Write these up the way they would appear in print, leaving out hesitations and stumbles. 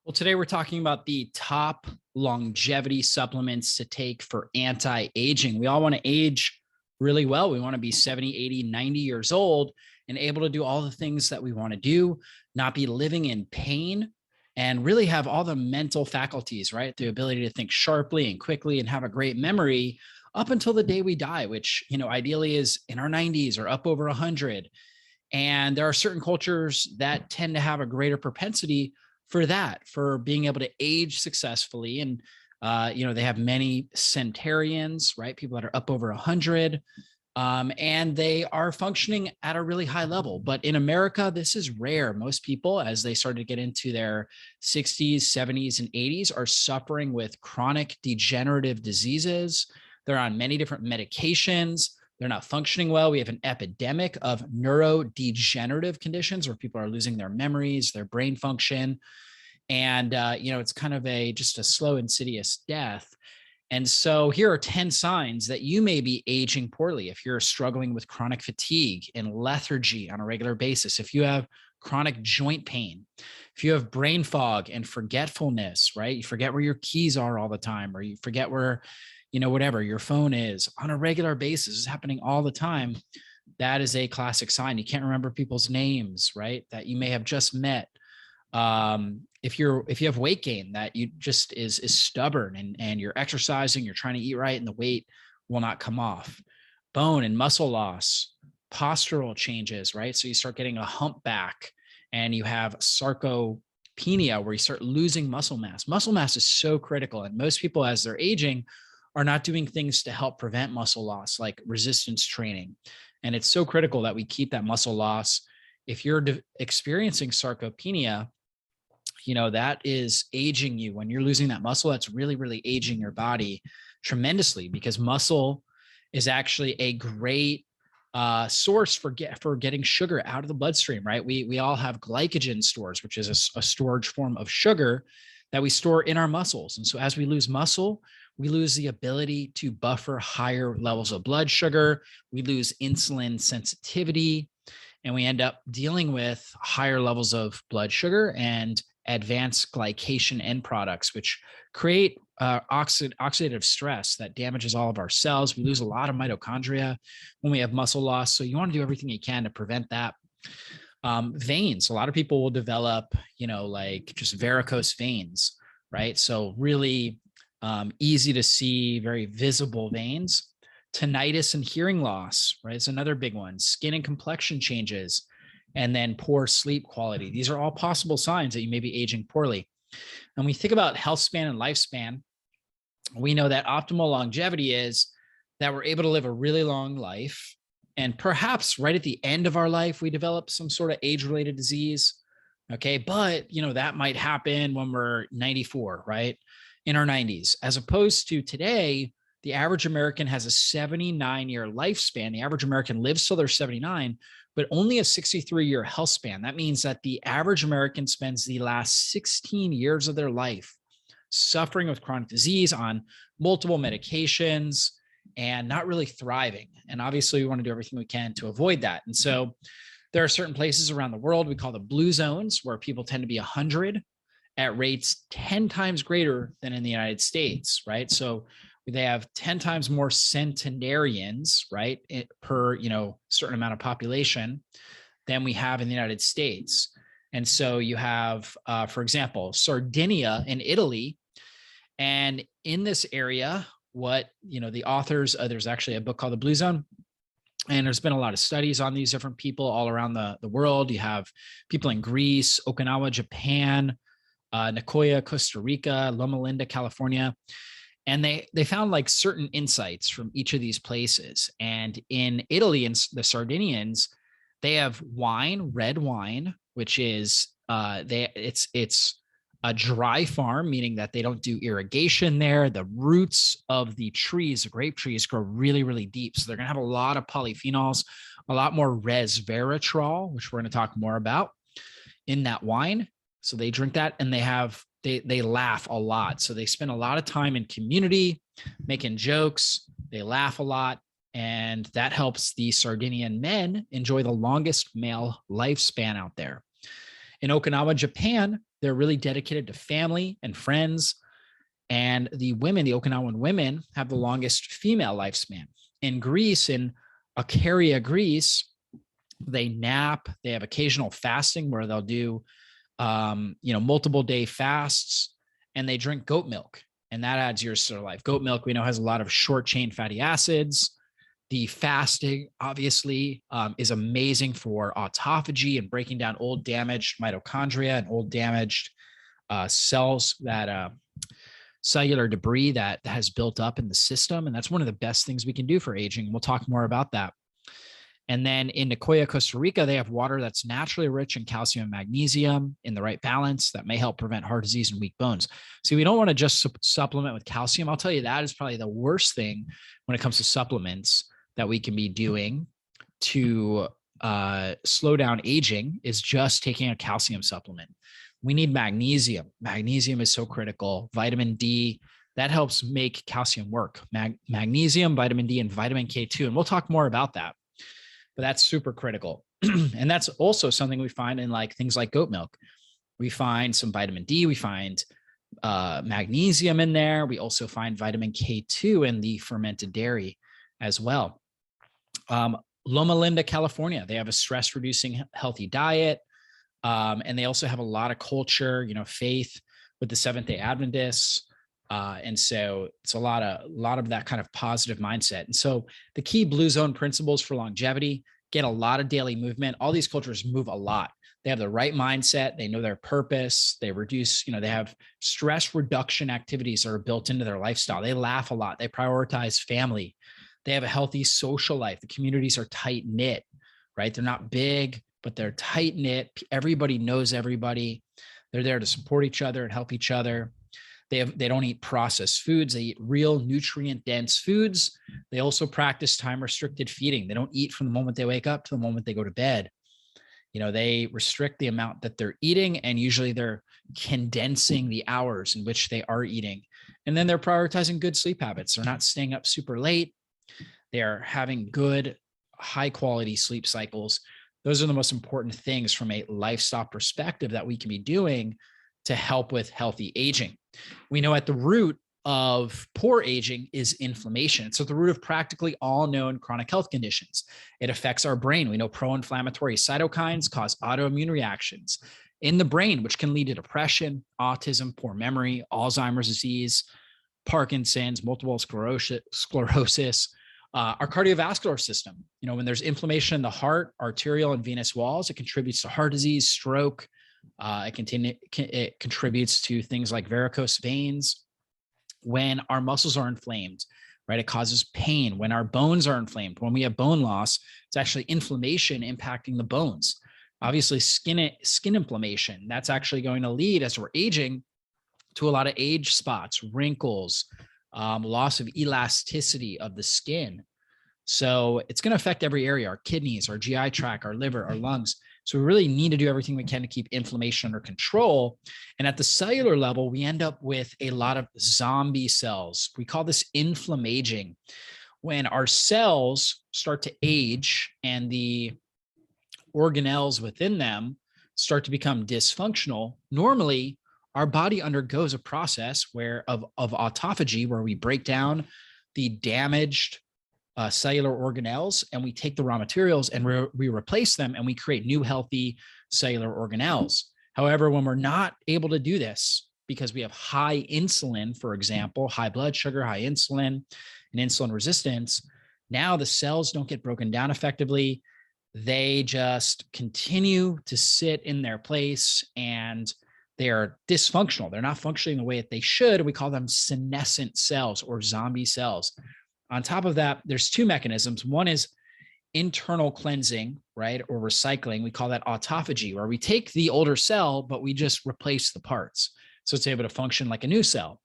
Well, today we're talking about the top longevity supplements to take for anti-aging. We all want to age really well. We want to be 70, 80, 90 years old and able to do all the things that we want to do, not be living in pain, and really have all the mental faculties, right? The ability to think sharply and quickly and have a great memory up until the day we die, which, ideally is in our 90s or up over 100. And there are certain cultures that tend to have a greater propensity for that, for being able to age successfully. And, they have many centenarians, right? People that are up over 100. And they are functioning at a really high level. But in America, this is rare. Most people, as they start to get into their 60s, 70s, and 80s, are suffering with chronic degenerative diseases. They're on many different medications. They're not functioning well. We have an epidemic of neurodegenerative conditions where people are losing their memories, their brain function. And, it's kind of just a slow, insidious death. And so here are 10 signs that you may be aging poorly. If you're struggling with chronic fatigue and lethargy on a regular basis, if you have chronic joint pain, if you have brain fog and forgetfulness, right? You forget where your keys are all the time, or you forget where, whatever your phone is on a regular basis, is happening all the time. That is a classic sign. You can't remember people's names, right? That you may have just met. If you have weight gain that you just is stubborn, and you're exercising, you're trying to eat right, and the weight will not come off. Bone and muscle loss, postural changes, right? So you start getting a humpback, and you have sarcopenia, where you start losing muscle mass. Muscle mass is so critical, and most people, as they're aging, are not doing things to help prevent muscle loss, like resistance training. And it's so critical that we keep that muscle loss. If you're experiencing sarcopenia, that is aging you. When you're losing that muscle, that's really, really aging your body tremendously, because muscle is actually a great source for getting sugar out of the bloodstream, right? We all have glycogen stores, which is a storage form of sugar that we store in our muscles. And so as we lose muscle, we lose the ability to buffer higher levels of blood sugar. We lose insulin sensitivity, and we end up dealing with higher levels of blood sugar and advanced glycation end products, which create oxidative stress that damages all of our cells. We lose a lot of mitochondria when we have muscle loss. So you want to do everything you can to prevent that. Veins. A lot of people will develop, like just varicose veins, right? So really easy to see, very visible veins. Tinnitus and hearing loss, right? It's another big one. Skin and complexion changes, and then poor sleep quality. These are all possible signs that you may be aging poorly. And we think about health span and lifespan. We know that optimal longevity is that we're able to live a really long life. And perhaps right at the end of our life, we develop some sort of age-related disease. Okay. But, that might happen when we're 94, right? In our 90s, as opposed to today, the average American has a 79-year lifespan. The average American lives till they're 79, but only a 63-year health span. That means that the average American spends the last 16 years of their life suffering with chronic disease, on multiple medications, and not really thriving. And obviously, we want to do everything we can to avoid that. And so there are certain places around the world we call the blue zones, where people tend to be 100 at rates 10 times greater than in the United States, right? So they have 10 times more centenarians, right, per, certain amount of population than we have in the United States. And so you have, for example, Sardinia in Italy. And in this area, the authors, there's actually a book called The Blue Zone. And there's been a lot of studies on these different people all around the world. You have people in Greece, Okinawa, Japan, Nicoya, Costa Rica, Loma Linda, California. And they found like certain insights from each of these places. And in Italy, and the Sardinians, they have wine, red wine, which is it's a dry farm, meaning that they don't do irrigation there. The roots of the trees, the grape trees, grow really, really deep. So they're going to have a lot of polyphenols, a lot more resveratrol, which we're going to talk more about in that wine. So they drink that, and they laugh a lot. So they spend a lot of time in community making jokes. They laugh a lot. And that helps the Sardinian men enjoy the longest male lifespan out there. In Okinawa, Japan, they're really dedicated to family and friends. And the women, the Okinawan women, have the longest female lifespan. In Greece, in Icaria, Greece, they nap. They have occasional fasting where they'll do, multiple day fasts, and they drink goat milk, and that adds years to their life. Goat milk, we know, has a lot of short chain fatty acids. The fasting, obviously, is amazing for autophagy and breaking down old damaged mitochondria and old damaged cells, that cellular debris that has built up in the system. And that's one of the best things we can do for aging. We'll talk more about that. And then in Nicoya, Costa Rica, they have water that's naturally rich in calcium and magnesium in the right balance that may help prevent heart disease and weak bones. See, we don't want to just supplement with calcium. I'll tell you, that is probably the worst thing when it comes to supplements that we can be doing to slow down aging, is just taking a calcium supplement. We need magnesium. Magnesium is so critical. Vitamin D, that helps make calcium work. Magnesium, vitamin D, and vitamin K2. And we'll talk more about that. But that's super critical. And that's also something we find in like things like goat milk. We find some vitamin D, we find magnesium in there. We also find vitamin K2 in the fermented dairy as well. Loma Linda, California, they have a stress reducing healthy diet. And they also have a lot of culture, faith with the Seventh-day Adventists. And so it's a lot of that kind of positive mindset. And so the key blue zone principles for longevity: get a lot of daily movement. All these cultures move a lot. They have the right mindset. They know their purpose. They reduce, they have stress reduction activities that are built into their lifestyle. They laugh a lot. They prioritize family. They have a healthy social life. The communities are tight knit, right? They're not big, but they're tight knit. Everybody knows everybody. They're there to support each other and help each other. They don't eat processed foods. They eat real nutrient dense foods. They also practice time restricted feeding. They don't eat from the moment they wake up to the moment they go to bed. They restrict the amount that they're eating, and usually they're condensing the hours in which they are eating. And then they're prioritizing good sleep habits. They're not staying up super late. They're having good, high quality sleep cycles. Those are the most important things from a lifestyle perspective that we can be doing to help with healthy aging. We know at the root of poor aging is inflammation. It's at the root of practically all known chronic health conditions. It affects our brain. We know pro-inflammatory cytokines cause autoimmune reactions in the brain, which can lead to depression, autism, poor memory, Alzheimer's disease, Parkinson's, multiple sclerosis. Our cardiovascular system, when there's inflammation in the heart, arterial and venous walls, it contributes to heart disease, stroke. It contributes to things like varicose veins. When our muscles are inflamed, right, it causes pain. When our bones are inflamed, when we have bone loss, it's actually inflammation impacting the bones. Obviously, skin inflammation, that's actually going to lead, as we're aging, to a lot of age spots, wrinkles, loss of elasticity of the skin. So it's going to affect every area: our kidneys, our GI tract, our liver, our lungs. So we really need to do everything we can to keep inflammation under control. And at the cellular level, we end up with a lot of zombie cells. We call this inflammaging. When our cells start to age and the organelles within them start to become dysfunctional, normally our body undergoes a process of autophagy, where we break down the damaged cellular organelles, and we take the raw materials and we replace them, and we create new healthy cellular organelles. However, when we're not able to do this because we have high insulin, for example, high blood sugar, high insulin, and insulin resistance, now the cells don't get broken down effectively. They just continue to sit in their place, and they are dysfunctional. They're not functioning the way that they should. We call them senescent cells or zombie cells. On top of that, there's two mechanisms. One is internal cleansing, right, or recycling. We call that autophagy, where we take the older cell, but we just replace the parts, so it's able to function like a new cell.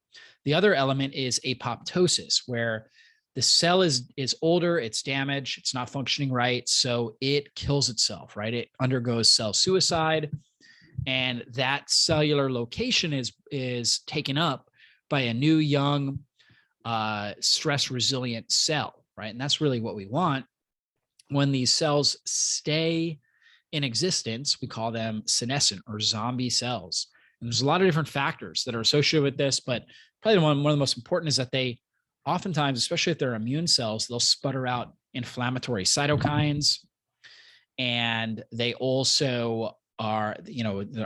The other element is apoptosis, where the cell is older, it's damaged, it's not functioning right, so it kills itself, right? It undergoes cell suicide, and that cellular location is taken up by a new, young, stress resilient cell, right? And that's really what we want. When these cells stay in existence, we call them senescent or zombie cells. And there's a lot of different factors that are associated with this, but probably one of the most important is that they oftentimes, especially if they're immune cells, they'll sputter out inflammatory cytokines. And they also are,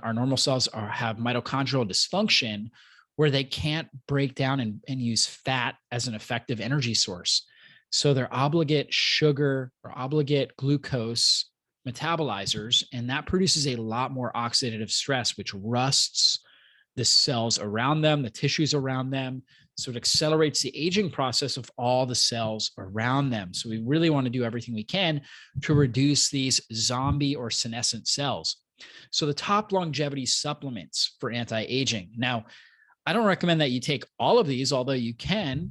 our normal cells have mitochondrial dysfunction where they can't break down and use fat as an effective energy source. So they're obligate sugar or obligate glucose metabolizers, and that produces a lot more oxidative stress, which rusts the cells around them, the tissues around them. So it accelerates the aging process of all the cells around them. So we really want to do everything we can to reduce these zombie or senescent cells. So the top longevity supplements for anti-aging. Now, I don't recommend that you take all of these, although you can.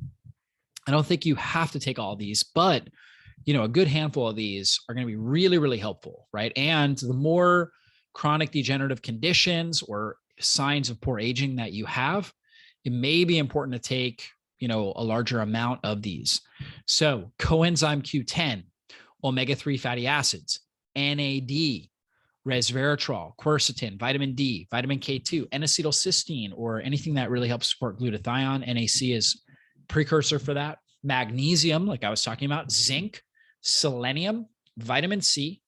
I don't think you have to take all of these, but a good handful of these are going to be really, really helpful, right? And the more chronic degenerative conditions or signs of poor aging that you have, it may be important to take, a larger amount of these. So coenzyme Q10, omega-3 fatty acids, NAD, resveratrol, quercetin, vitamin D, vitamin K2, N-acetylcysteine, or anything that really helps support glutathione. NAC is precursor for that. Magnesium, like I was talking about, zinc, selenium, vitamin C,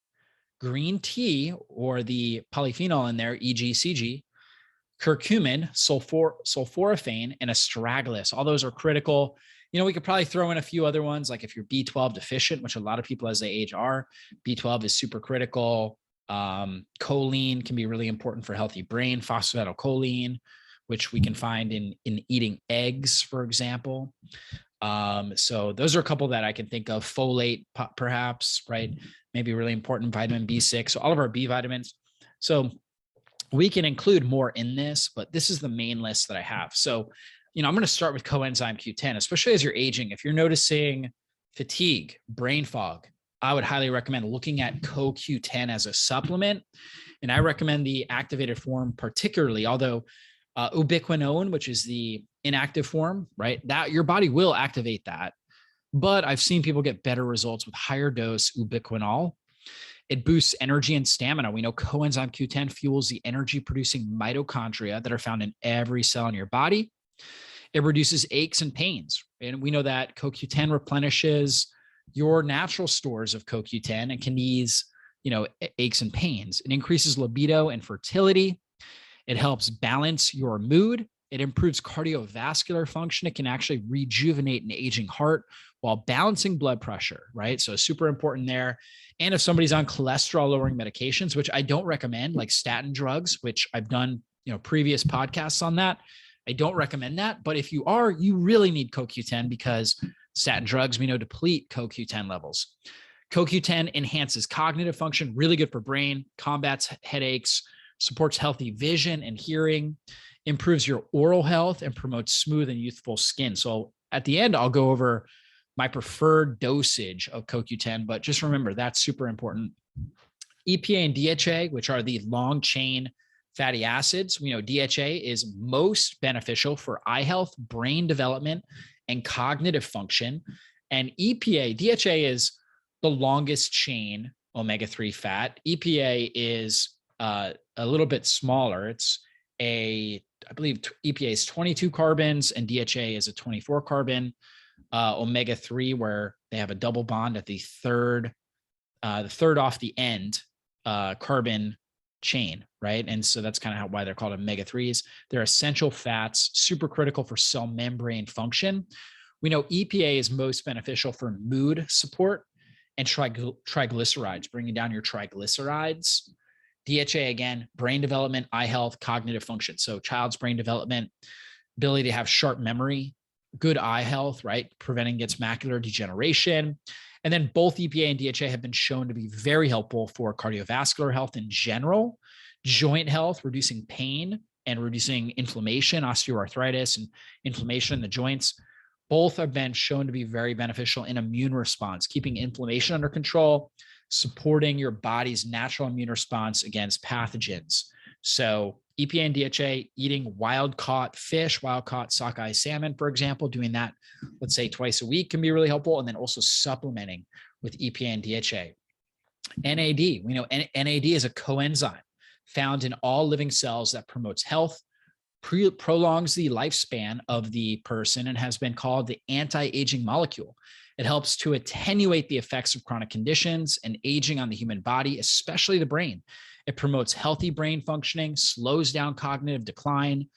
green tea, or the polyphenol in there, EGCG, curcumin, sulforaphane, and astragalus. All those are critical. We could probably throw in a few other ones, like if you're B12 deficient, which a lot of people as they age are. B12 is super critical. Choline can be really important for healthy brain, phosphatidylcholine, which we can find in eating eggs, for example. So those are a couple that I can think of. Folate, perhaps, right? Maybe really important. Vitamin B6, so all of our B vitamins. So we can include more in this, but this is the main list that I have. So, I'm going to start with coenzyme Q10, especially as you're aging. If you're noticing fatigue, brain fog, I would highly recommend looking at CoQ10 as a supplement. And I recommend the activated form particularly, although ubiquinone, which is the inactive form, right? That your body will activate that. But I've seen people get better results with higher dose ubiquinol. It boosts energy and stamina. We know coenzyme Q10 fuels the energy producing mitochondria that are found in every cell in your body. It reduces aches and pains. And we know that CoQ10 replenishes your natural stores of CoQ10 and can ease, aches and pains. It increases libido and fertility. It helps balance your mood. It improves cardiovascular function. It can actually rejuvenate an aging heart while balancing blood pressure, right? So super important there. And if somebody's on cholesterol lowering medications, which I don't recommend, like statin drugs, which I've done, previous podcasts on that, I don't recommend that. But if you are, you really need CoQ10 because statin drugs, we know, deplete CoQ10 levels. CoQ10 enhances cognitive function, really good for brain, combats headaches, supports healthy vision and hearing, improves your oral health, and promotes smooth and youthful skin. So at the end, I'll go over my preferred dosage of CoQ10, but just remember that's super important. EPA and DHA, which are the long chain fatty acids. We know DHA is most beneficial for eye health, brain development, and cognitive function. And DHA is the longest chain omega-3 fat. EPA is a little bit smaller. I believe EPA is 22 carbons and DHA is a 24 carbon omega-3, where they have a double bond at the third off the end carbon chain, right? And so that's kind of why they're called omega-3s. They're essential fats, super critical for cell membrane function. We know EPA is most beneficial for mood support and triglycerides, bringing down your triglycerides. DHA, again, brain development, eye health, cognitive function. So child's brain development, ability to have sharp memory, good eye health, right? Preventing against macular degeneration. And then both EPA and DHA have been shown to be very helpful for cardiovascular health in general, joint health, reducing pain and reducing inflammation, osteoarthritis, and inflammation in the joints. Both have been shown to be very beneficial in immune response, keeping inflammation under control, supporting your body's natural immune response against pathogens. So EPA and DHA, eating wild-caught fish, wild-caught sockeye salmon, for example, doing that, let's say twice a week can be really helpful. And then also supplementing with EPA and DHA. NAD, we know NAD is a coenzyme found in all living cells that promotes health, prolongs the lifespan of the person, and has been called the anti-aging molecule. It helps to attenuate the effects of chronic conditions and aging on the human body, especially the brain. It promotes healthy brain functioning, slows down cognitive decline.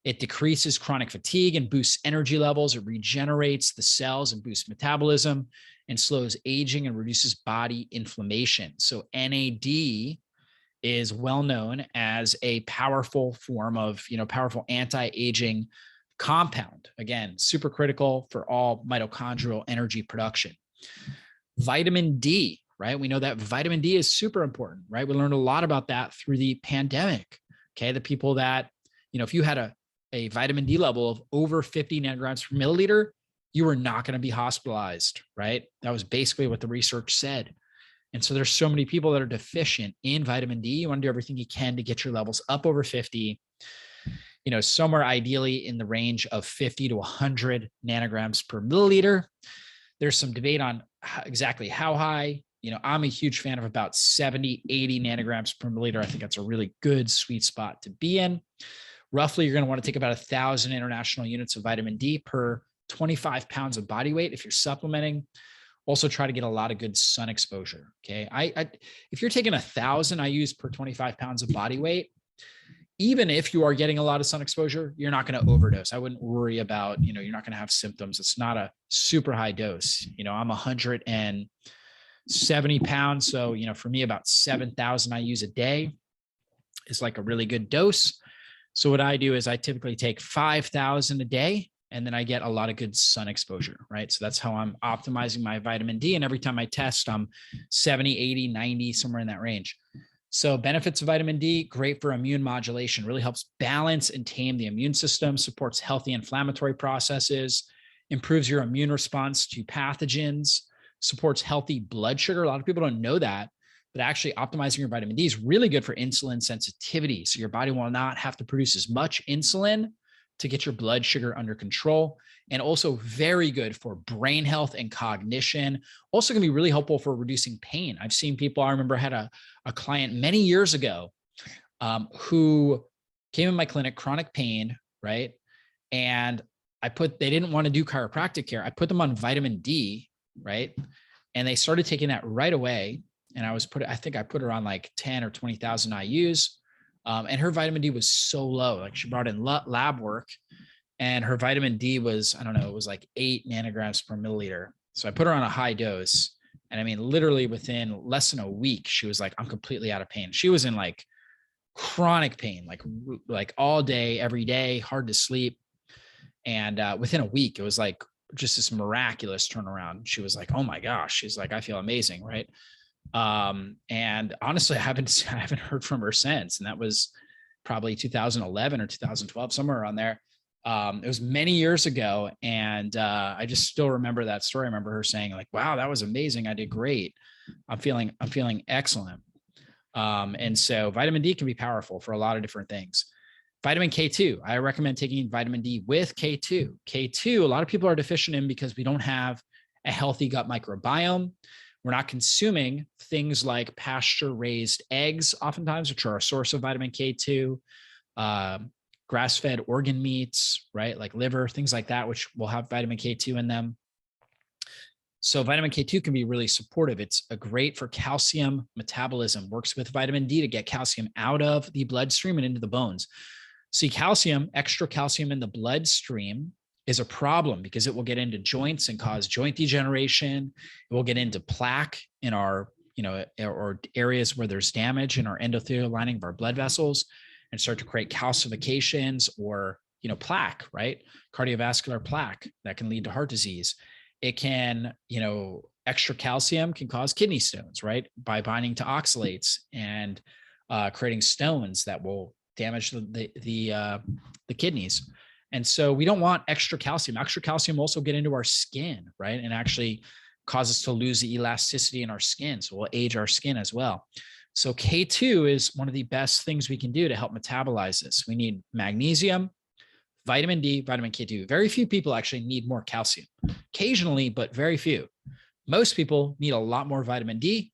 It decreases chronic fatigue and boosts energy levels. It regenerates the cells and boosts metabolism and slows aging and reduces body inflammation. So NAD is well known as a powerful form of, powerful anti-aging compound. Again, super critical for all mitochondrial energy production. Vitamin D, right? We know that vitamin D is super important, right? We learned a lot about that through the pandemic. Okay. The people that, if you had a vitamin D level of over 50 nanograms per milliliter, you were not going to be hospitalized, right? That was basically what the research said. And so there's so many people that are deficient in vitamin D. You want to do everything you can to get your levels up over 50, somewhere ideally in the range of 50 to 100 nanograms per milliliter. There's some debate on exactly how high. I'm a huge fan of about 70, 80 nanograms per milliliter. I think that's a really good sweet spot to be in. Roughly, you're going to want to take about 1,000 international units of vitamin D per 25 pounds of body weight if you're supplementing. Also try to get a lot of good sun exposure. Okay. If you're taking 1,000 IUs per 25 pounds of body weight, even if you are getting a lot of sun exposure, you're not going to overdose. I wouldn't worry about, you're not going to have symptoms. It's not a super high dose. I'm 170 pounds. So, for me, about 7,000 IUs a day is like a really good dose. So what I do is I typically take 5,000 a day, and then I get a lot of good sun exposure, right? So that's how I'm optimizing my vitamin D. And every time I test, I'm 70, 80, 90, somewhere in that range. So benefits of vitamin D, great for immune modulation, really helps balance and tame the immune system, supports healthy inflammatory processes, improves your immune response to pathogens, supports healthy blood sugar. A lot of people don't know that, but actually optimizing your vitamin D is really good for insulin sensitivity. So your body will not have to produce as much insulin to get your blood sugar under control, and also very good for brain health and cognition. Also going to be really helpful for reducing pain. I've seen people, I remember I had a client many years ago who came in my clinic, chronic pain, right? And they didn't want to do chiropractic care. I put them on vitamin D, right? And they started taking that right away. And I think I put her on like 10 or 20,000 IUs. And her vitamin D was so low. Like she brought in lab work, and her vitamin D was, I don't know, it was like 8 nanograms per milliliter. So I put her on a high dose. And I mean, literally within less than a week, she was like, I'm completely out of pain. She was in like chronic pain, like all day, every day, hard to sleep. And within a week, it was like just this miraculous turnaround. She was like, oh my gosh. She's like, I feel amazing. Right. And honestly, I haven't heard from her since. And that was probably 2011 or 2012, somewhere around there. It was many years ago. And, I just still remember that story. I remember her saying like, wow, that was amazing. I did great. I'm feeling excellent. And so vitamin D can be powerful for a lot of different things. Vitamin K2, I recommend taking vitamin D with K2. K2, a lot of people are deficient in because we don't have a healthy gut microbiome. We're not consuming things like pasture-raised eggs, oftentimes, which are a source of vitamin K2, grass-fed organ meats, right? Like liver, things like that, which will have vitamin K2 in them. So vitamin K2 can be really supportive. It's great for calcium metabolism, works with vitamin D to get calcium out of the bloodstream and into the bones. See, extra calcium in the bloodstream is a problem because it will get into joints and cause joint degeneration. It will get into plaque in our, or areas where there's damage in our endothelial lining of our blood vessels, and start to create calcifications or, plaque, right? Cardiovascular plaque that can lead to heart disease. It can, extra calcium can cause kidney stones, right? By binding to oxalates and creating stones that will damage the kidneys. And so we don't want extra calcium. Extra calcium also get into our skin, right? And actually cause us to lose the elasticity in our skin. So we'll age our skin as well. So K2 is one of the best things we can do to help metabolize this. We need magnesium, vitamin D, vitamin K2. Very few people actually need more calcium. Occasionally, but very few. Most people need a lot more vitamin D.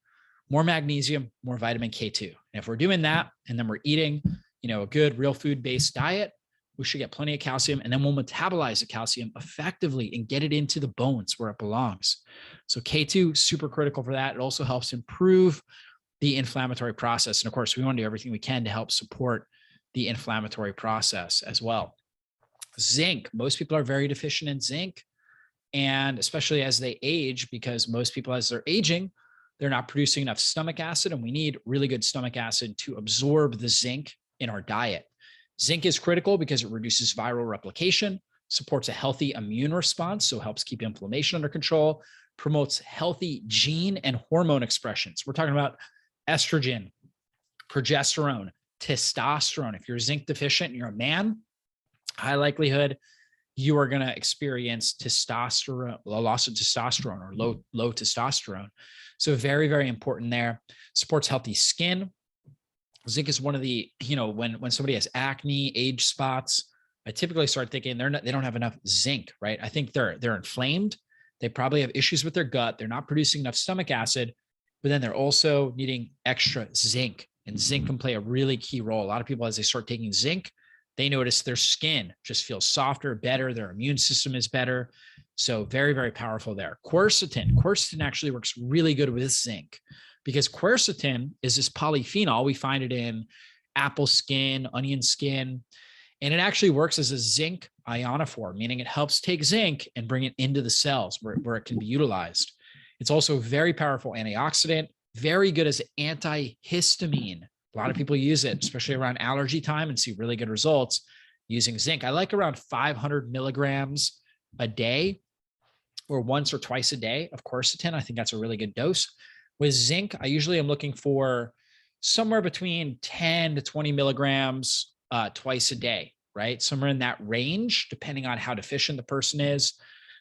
more magnesium, more vitamin K2. And if we're doing that, and then we're eating, a good real food-based diet, we should get plenty of calcium, and then we'll metabolize the calcium effectively and get it into the bones where it belongs. So K2, super critical for that. It also helps improve the inflammatory process. And of course, we want to do everything we can to help support the inflammatory process as well. Zinc, most people are very deficient in zinc, and especially as they age, because most people, as they're aging, they're not producing enough stomach acid, and we need really good stomach acid to absorb the zinc in our diet. Zinc is critical because it reduces viral replication, supports a healthy immune response, so helps keep inflammation under control, promotes healthy gene and hormone expressions. We're talking about estrogen, progesterone, testosterone. If you're zinc deficient and you're a man, high likelihood you are going to experience testosterone, a loss of testosterone, or low testosterone. So very, very important there. Supports healthy skin. Zinc is one of the, when somebody has acne, age spots, I typically start thinking they don't have enough zinc, right? I think they're inflamed. They probably have issues with their gut. They're not producing enough stomach acid, but then they're also needing extra zinc, and zinc can play a really key role. A lot of people, as they start taking zinc, they notice their skin just feels softer, better. Their immune system is better. So very, very powerful there. Quercetin actually works really good with zinc, because quercetin is this polyphenol. We find it in apple skin, onion skin, and it actually works as a zinc ionophore, meaning it helps take zinc and bring it into the cells where it can be utilized. It's also a very powerful antioxidant, very good as an antihistamine. A lot of people use it, especially around allergy time, and see really good results using zinc. I like around 500 milligrams a day, or once or twice a day of quercetin. I think that's a really good dose. With zinc, I usually am looking for somewhere between 10 to 20 milligrams twice a day, right? Somewhere in that range, depending on how deficient the person is.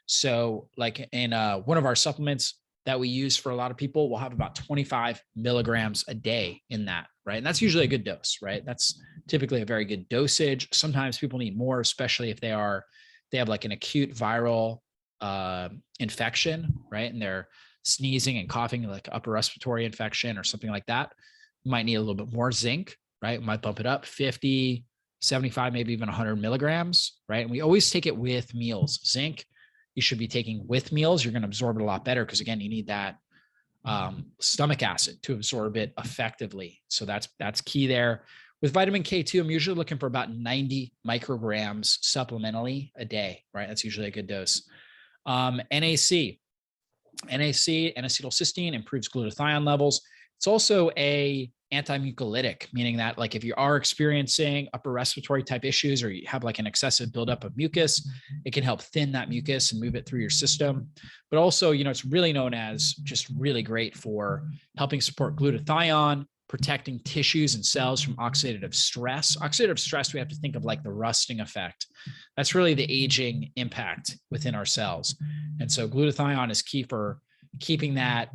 So like in one of our supplements that we use for a lot of people, we'll have about 25 milligrams a day in that, right? And that's usually a good dose, right? That's typically a very good dosage. Sometimes people need more, especially if they have like an acute viral infection, right? And they're sneezing and coughing, like upper respiratory infection or something like that. You might need a little bit more zinc, right? We might bump it up 50, 75, maybe even 100 milligrams, right? And we always take it with meals. Zinc, you should be taking with meals. You're going to absorb it a lot better, because again, you need that stomach acid to absorb it effectively. So that's key there. With vitamin K2, I'm usually looking for about 90 micrograms supplementally a day, right? That's usually a good dose. NAC, N-acetylcysteine, improves glutathione levels. It's also a anti-mucolytic, meaning that like if you are experiencing upper respiratory type issues, or you have like an excessive buildup of mucus, it can help thin that mucus and move it through your system. But also, it's really known as just really great for helping support glutathione, protecting tissues and cells from oxidative stress. Oxidative stress, we have to think of like the rusting effect. That's really the aging impact within our cells. And so glutathione is key for keeping that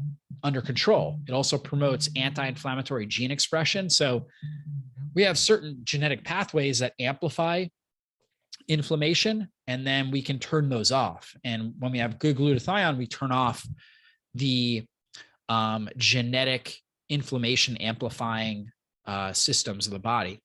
under control. It also promotes anti-inflammatory gene expression. So we have certain genetic pathways that amplify inflammation, and then we can turn those off. And when we have good glutathione, we turn off the genetic inflammation amplifying systems of the body.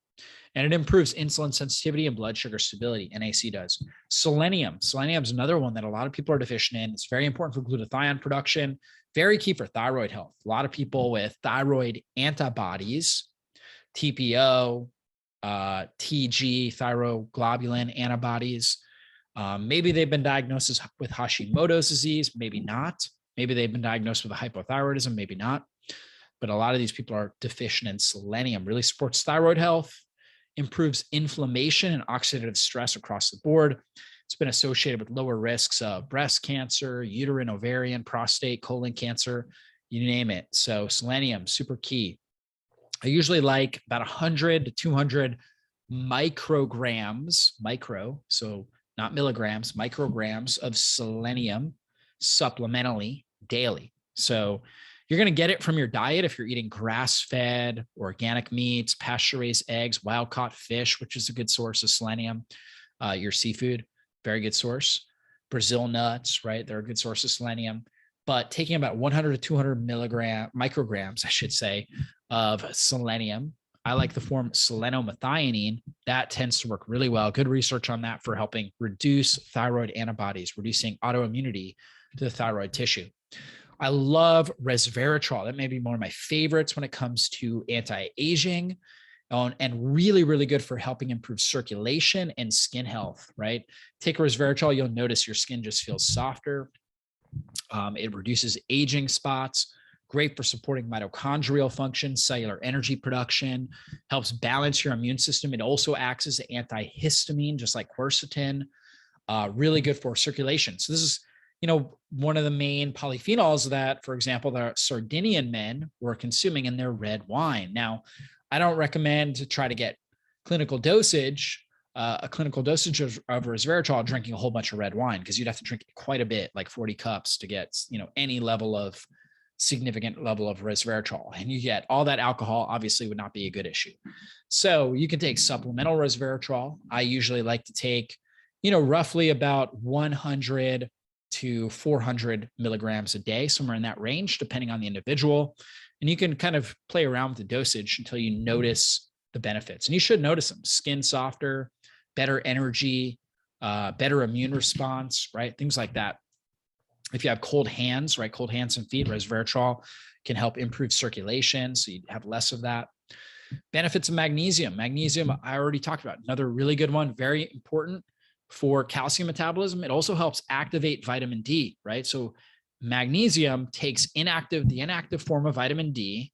And it improves insulin sensitivity and blood sugar stability. NAC does. Selenium is another one that a lot of people are deficient in. It's very important for glutathione production, very key for thyroid health. A lot of people with thyroid antibodies, TPO, TG, thyroglobulin antibodies, maybe they've been diagnosed with Hashimoto's disease, maybe not. Maybe they've been diagnosed with a hypothyroidism, maybe not. But a lot of these people are deficient in selenium. Really supports thyroid health, improves inflammation and oxidative stress across the board. It's been associated with lower risks of breast cancer, uterine, ovarian, prostate, colon cancer, you name it. So selenium, super key. I usually like about 100 to 200 micrograms, so not milligrams, micrograms of selenium supplementally daily. So you're going to get it from your diet if you're eating grass-fed, organic meats, pasture-raised eggs, wild-caught fish, which is a good source of selenium. Your seafood, very good source. Brazil nuts, right? They're a good source of selenium. but taking about 100 to 200 micrograms, I should say, of selenium. I like the form selenomethionine. That tends to work really well. Good research on that for helping reduce thyroid antibodies, reducing autoimmunity to the thyroid tissue. I love resveratrol. That may be one of my favorites when it comes to anti-aging, and really, really good for helping improve circulation and skin health, right? Take resveratrol, you'll notice your skin just feels softer. It reduces aging spots, great for supporting mitochondrial function, cellular energy production, helps balance your immune system. It also acts as an antihistamine, just like quercetin, really good for circulation. So this is, one of the main polyphenols that, for example, the Sardinian men were consuming in their red wine. Now, I don't recommend to try to get a clinical dosage of resveratrol drinking a whole bunch of red wine, because you'd have to drink quite a bit, like 40 cups to get, any level of significant level of resveratrol. And you get all that alcohol, obviously would not be a good issue. So you can take supplemental resveratrol. I usually like to take, roughly about 100 to 400 milligrams a day, somewhere in that range, depending on the individual. And you can kind of play around with the dosage until you notice the benefits. And you should notice them: skin softer, better energy, better immune response, right? Things like that. If you have cold hands, right? Cold hands and feet, resveratrol can help improve circulation, so you have less of that. Benefits of magnesium. Magnesium, I already talked about. Another really good one, very important for calcium metabolism. It also helps activate vitamin D, right? So magnesium takes the inactive form of vitamin D,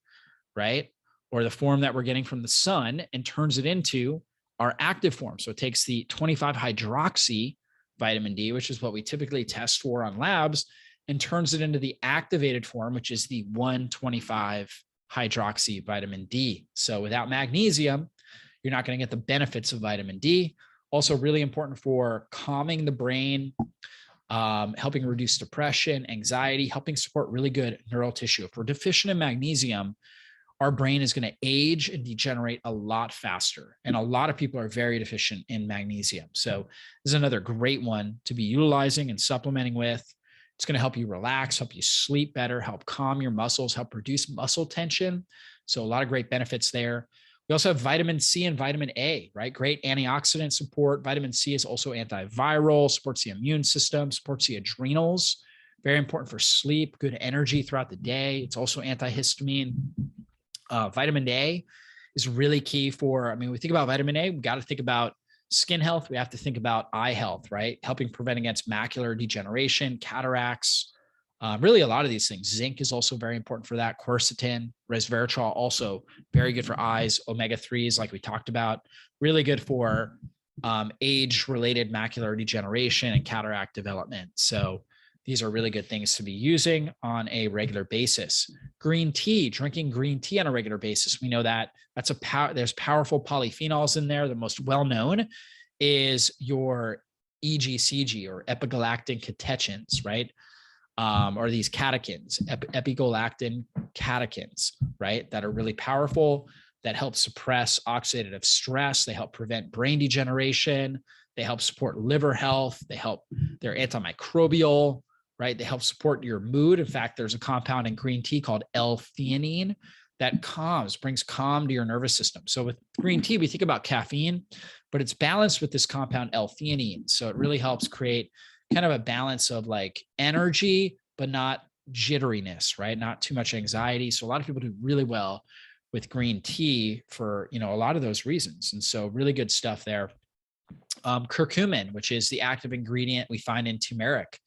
right? Or the form that we're getting from the sun, and turns it into our active form. So it takes the 25 hydroxy vitamin D, which is what we typically test for on labs, and turns it into the activated form, which is the 125 hydroxy vitamin D. So without magnesium, you're not going to get the benefits of vitamin D. Also really important for calming the brain, helping reduce depression, anxiety, helping support really good neural tissue. If we're deficient in magnesium, our brain is going to age and degenerate a lot faster. And a lot of people are very deficient in magnesium. So this is another great one to be utilizing and supplementing with. It's going to help you relax, help you sleep better, help calm your muscles, help reduce muscle tension. So a lot of great benefits there. We also have vitamin C and vitamin A, right? Great antioxidant support. Vitamin C is also antiviral, supports the immune system, supports the adrenals. Very important for sleep, good energy throughout the day. It's also antihistamine. Vitamin A is really key for, we think about vitamin A, we got to think about skin health. We have to think about eye health, right? Helping prevent against macular degeneration, cataracts, really a lot of these things. Zinc is also very important for that. Quercetin, resveratrol, also very good for eyes. Omega-3s, like we talked about, really good for age-related macular degeneration and cataract development. So these are really good things to be using on a regular basis. Green tea, drinking green tea on a regular basis. We know that there's powerful polyphenols in there. The most well-known is your EGCG, or epigalactic catechins, right? Or these catechins, epigalactin catechins, right? That are really powerful, that help suppress oxidative stress. They help prevent brain degeneration. They help support liver health. They're antimicrobial, right? They help support your mood. In fact, there's a compound in green tea called L-theanine that brings calm to your nervous system. So with green tea, we think about caffeine, but it's balanced with this compound L-theanine. So it really helps create kind of a balance of like energy, but not jitteriness, right? Not too much anxiety. So a lot of people do really well with green tea for, a lot of those reasons. And so really good stuff there. Curcumin, which is the active ingredient we find in turmeric,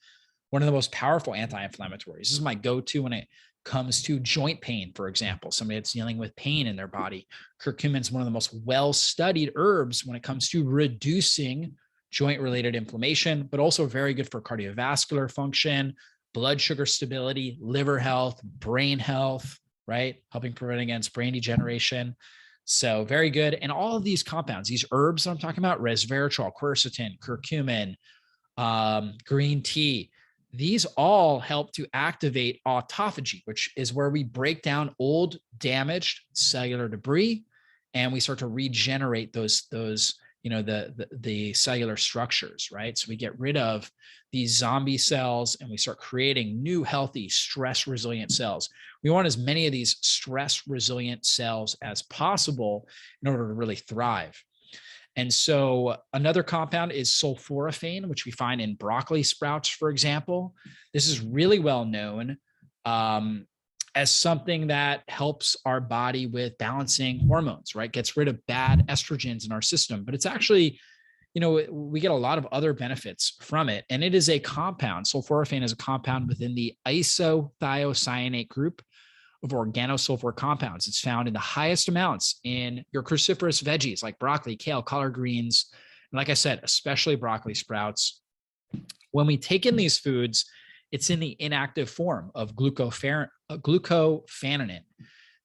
one of the most powerful anti-inflammatories. This is my go-to when it comes to joint pain, for example, somebody that's dealing with pain in their body. Curcumin is one of the most well-studied herbs when it comes to reducing joint-related inflammation, but also very good for cardiovascular function, blood sugar stability, liver health, brain health, right? Helping prevent against brain degeneration. So very good. And all of these compounds, these herbs I'm talking about, resveratrol, quercetin, curcumin, green tea, these all help to activate autophagy, which is where we break down old, damaged cellular debris, and we start to regenerate those the cellular structures, right? So we get rid of these zombie cells and we start creating new, healthy, stress resilient cells. We want as many of these stress resilient cells as possible in order to really thrive. And so another compound is sulforaphane, which we find in broccoli sprouts, for example. This is really well known as something that helps our body with balancing hormones, right? Gets rid of bad estrogens in our system. But it's actually, we get a lot of other benefits from it. And it is a compound. Sulforaphane is a compound within the isothiocyanate group of organosulfur compounds. It's found in the highest amounts in your cruciferous veggies like broccoli, kale, collard greens, and like I said, especially broccoli sprouts. When we take in these foods, it's in the inactive form of glucophanin.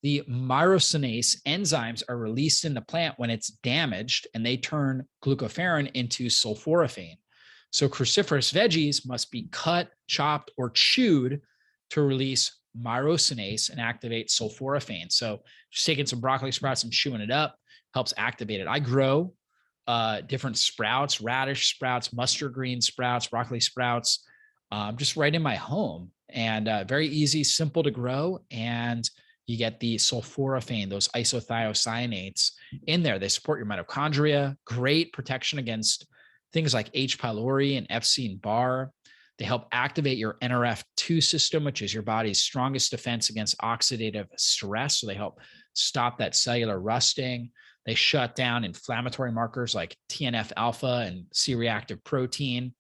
The myrosinase enzymes are released in the plant when it's damaged, and they turn glucophanin into sulforaphane. So cruciferous veggies must be cut, chopped, or chewed to release myrosinase and activate sulforaphane. So just taking some broccoli sprouts and chewing it up helps activate it. I grow different sprouts, radish sprouts, mustard green sprouts, broccoli sprouts, just right in my home, and very easy, simple to grow. And you get the sulforaphane, those isothiocyanates in there. They support your mitochondria, great protection against things like H. pylori and Epstein-Barr. They help activate your NRF2 system, which is your body's strongest defense against oxidative stress. So they help stop that cellular rusting. They shut down inflammatory markers like TNF alpha and C-reactive protein.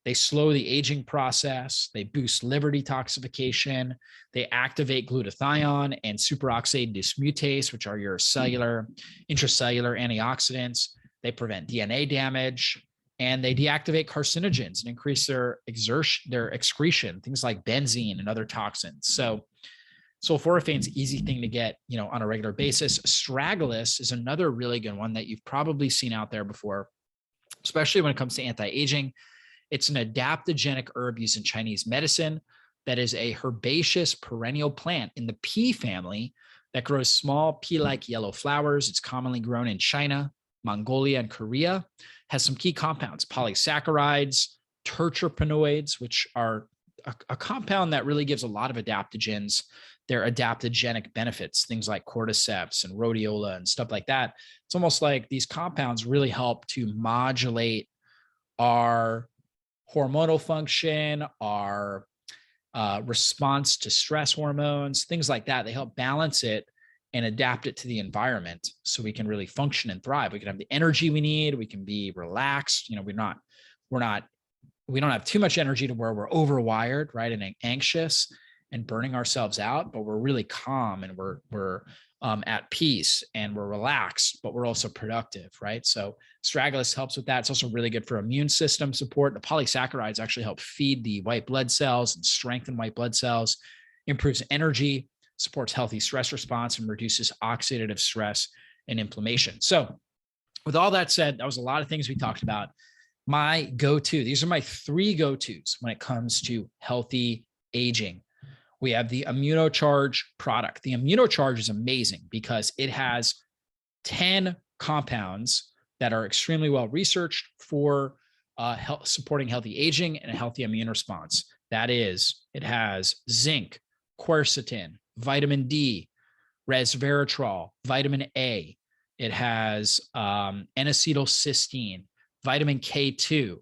They slow the aging process. They boost liver detoxification. They activate glutathione and superoxide dismutase, which are your cellular, intracellular antioxidants. They prevent DNA damage. And they deactivate carcinogens and increase their excretion, things like benzene and other toxins. So sulforaphane's an easy thing to get, on a regular basis. Astragalus is another really good one that you've probably seen out there before, especially when it comes to anti-aging. It's an adaptogenic herb used in Chinese medicine that is a herbaceous perennial plant in the pea family that grows small pea-like yellow flowers. It's commonly grown in China, Mongolia, and Korea. Has some key compounds, polysaccharides, terpenoids, which are a compound that really gives a lot of adaptogens their adaptogenic benefits, things like cordyceps and rhodiola and stuff like that. It's almost like these compounds really help to modulate our hormonal function, our response to stress hormones, things like that. They help balance it and adapt it to the environment so we can really function and thrive. We can have the energy we need. We can be relaxed. We don't have too much energy to where we're overwired, right? And anxious and burning ourselves out, but we're really calm and we're at peace and we're relaxed, but we're also productive, right? So Astragalus helps with that. It's also really good for immune system support. The polysaccharides actually help feed the white blood cells and strengthen white blood cells, improves energy, supports healthy stress response, and reduces oxidative stress and inflammation. So with all that said, that was a lot of things we talked about. My go-to, these are my 3 go-tos when it comes to healthy aging. We have the Immunocharge product. The Immunocharge is amazing because it has 10 compounds that are extremely well researched for supporting healthy aging and a healthy immune response. That is, it has zinc, quercetin, vitamin D, resveratrol, vitamin A. It has N-acetylcysteine, vitamin K2.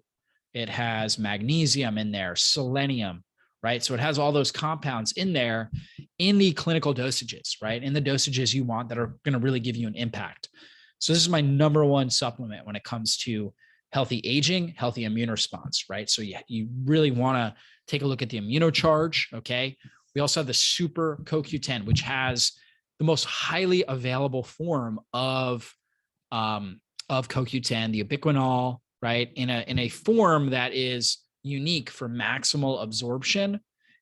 It has magnesium in there, selenium, right? So it has all those compounds in there in the clinical dosages, right? In the dosages you want that are going to really give you an impact. So this is my number 1 supplement when it comes to healthy aging, healthy immune response, right? So you really want to take a look at the Immunocharge, okay? We also have the Super CoQ10, which has the most highly available form of CoQ10, the ubiquinol, right? In a form that is unique for maximal absorption.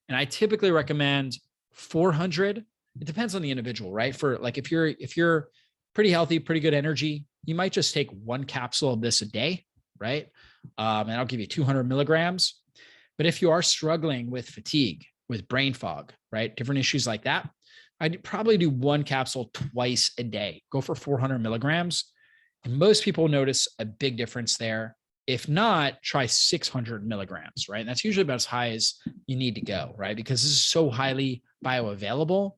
And I typically recommend 400. It depends on the individual, right? For like, if you're pretty healthy, pretty good energy, you might just take 1 capsule of this a day, right? And I'll give you 200 milligrams. But if you are struggling with fatigue, with brain fog, right? Different issues like that, I'd probably do 1 capsule twice a day. Go for 400 milligrams. And most people notice a big difference there. If not, try 600 milligrams, right? And that's usually about as high as you need to go, right? Because this is so highly bioavailable.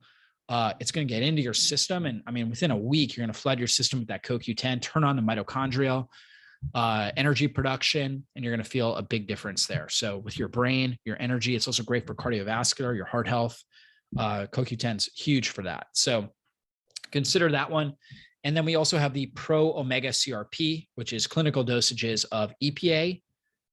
It's going to get into your system. And I mean, within a week, you're going to flood your system with that CoQ10, turn on the mitochondrial energy production, and you're going to feel a big difference there. So with your brain, your energy, it's also great for cardiovascular, your heart health. CoQ10 is huge for that. So consider that one. And then we also have the Proomega CRP, which is clinical dosages of EPA,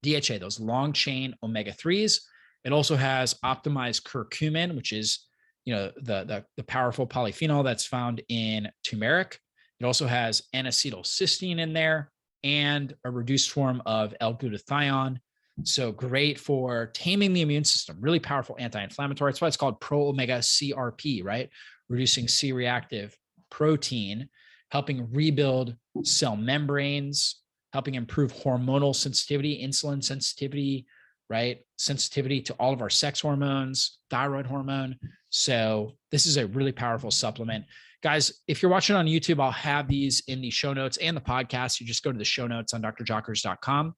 DHA, those long chain omega-3s. It also has optimized curcumin, which is, you know, the powerful polyphenol that's found in turmeric. It also has N-acetylcysteine in there and a reduced form of L-glutathione. So great for taming the immune system, really powerful anti-inflammatory. That's why it's called Proomega CRP, right? Reducing C-reactive protein, helping rebuild cell membranes, helping improve hormonal sensitivity, insulin sensitivity, right? Sensitivity to all of our sex hormones, thyroid hormone. So this is a really powerful supplement. Guys, if you're watching on YouTube, I'll have these in the show notes and the podcast. You just go to the show notes on drjockers.com.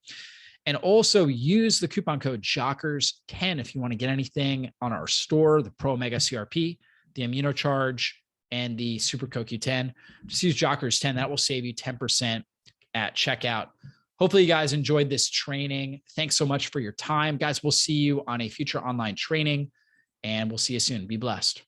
And also use the coupon code Jockers10 if you want to get anything on our store, the Proomega CRP, the Immunocharge, and the Super CoQ10. Just use Jockers10. That will save you 10% at checkout. Hopefully you guys enjoyed this training. Thanks so much for your time. Guys, we'll see you on a future online training, and we'll see you soon. Be blessed.